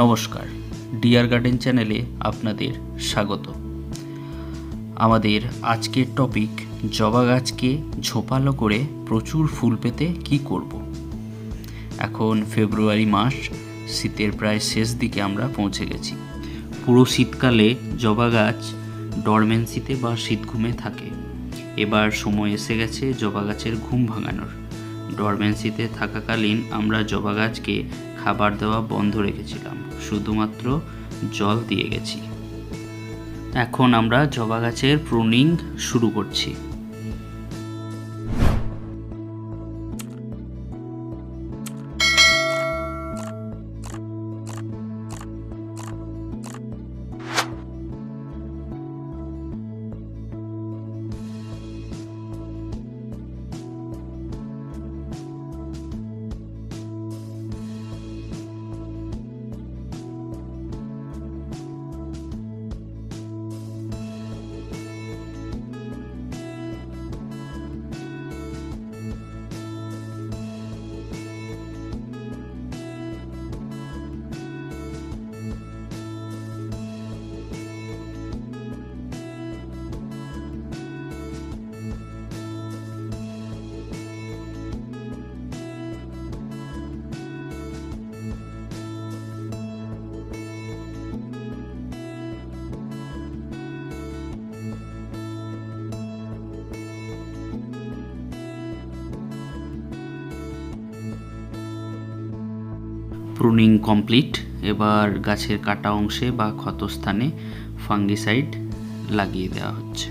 নমস্কার, deer garden চ্যানেলে আপনাদের স্বাগত। আমাদের আজকের টপিক জবা গাছকে ঝোপালো করে প্রচুর ফুল পেতে কি করব। এখন ফেব্রুয়ারি মাস, শীতের প্রায় শেষ দিকে আমরা পৌঁছে গেছি। পুরো শীতকালে জবা গাছ ডরমেন্সিতে বা শীত ঘুমে থাকে। এবার সময় এসে গেছে জবা গাছের ঘুম ভাঙানোর। ডরমেন্সিতে থাকাকালীন আমরা জবা গাছকে খাবার দেওয়া বন্ধ রেখেছিলাম, শুধুমাত্র জল দিয়ে গেছি। এখন আমরা জবা গাছের প্রুনিং শুরু করছি। Pruning complete. এবার গাছের কাটা অংশে বা ক্ষতস্থানে ফাঙ্গিসাইড লাগিয়ে দেওয়া হচ্ছে।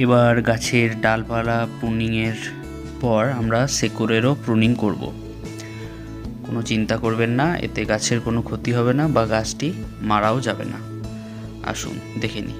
এবার গাছের ডালপালা প্রুনিংয়ের পর আমরা শেকড়েরও প্রুনিং করব। কোনো চিন্তা করবেন না, এতে গাছের কোনো ক্ষতি হবে না বা গাছটি মারাও যাবে না। আসুন দেখে নিই।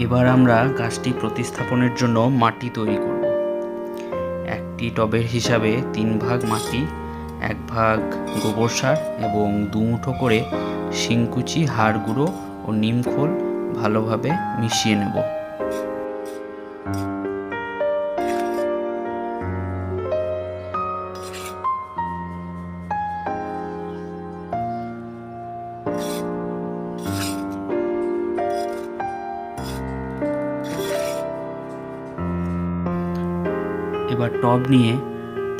এবার আমরা গাছটি প্রতিস্থাপনের জন্য মাটি তৈরি করব। একটি টবের হিসাবে 3 ভাগ মাটি, 1 ভাগ গোবর সার এবং 2 মুঠো করে শিংকুচি, হাড় গুঁড়ো ও নিমখোল ভালোভাবে মিশিয়ে নেব। এবার টব নিয়ে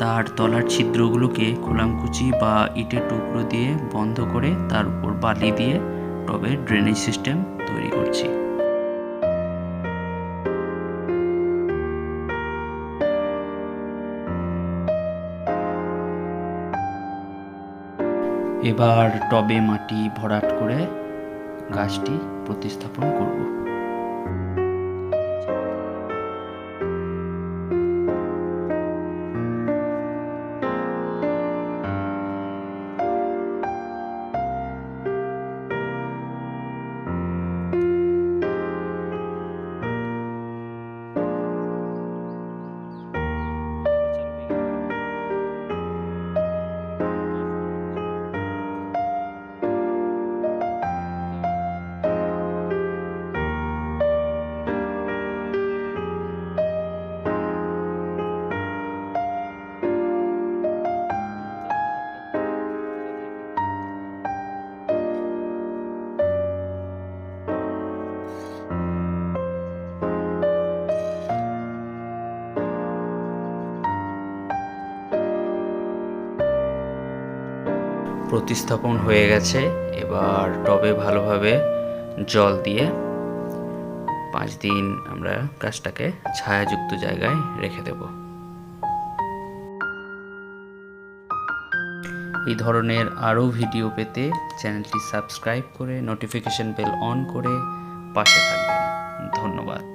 তার তলার ছিদ্রগুলোকে খোলামকুচি বা ইটের টুকরো দিয়ে বন্ধ করে তার উপর বালি দিয়ে টবের ড্রেনেজ সিস্টেম তৈরি করছি। এবার টবে মাটি ভরাট করে গাছটি প্রতিস্থাপন করব। প্রতিস্থাপন হয়ে গেছে। এবার টবে ভালোভাবে জল দিয়ে 5 দিন আমরা গাছটাকে ছায়াযুক্ত জায়গায় রেখে দেব। এই ধরনের আরও ভিডিও পেতে চ্যানেলটি সাবস্ক্রাইব করে নোটিফিকেশন বেল অন করে পাশে থাকবেন। ধন্যবাদ।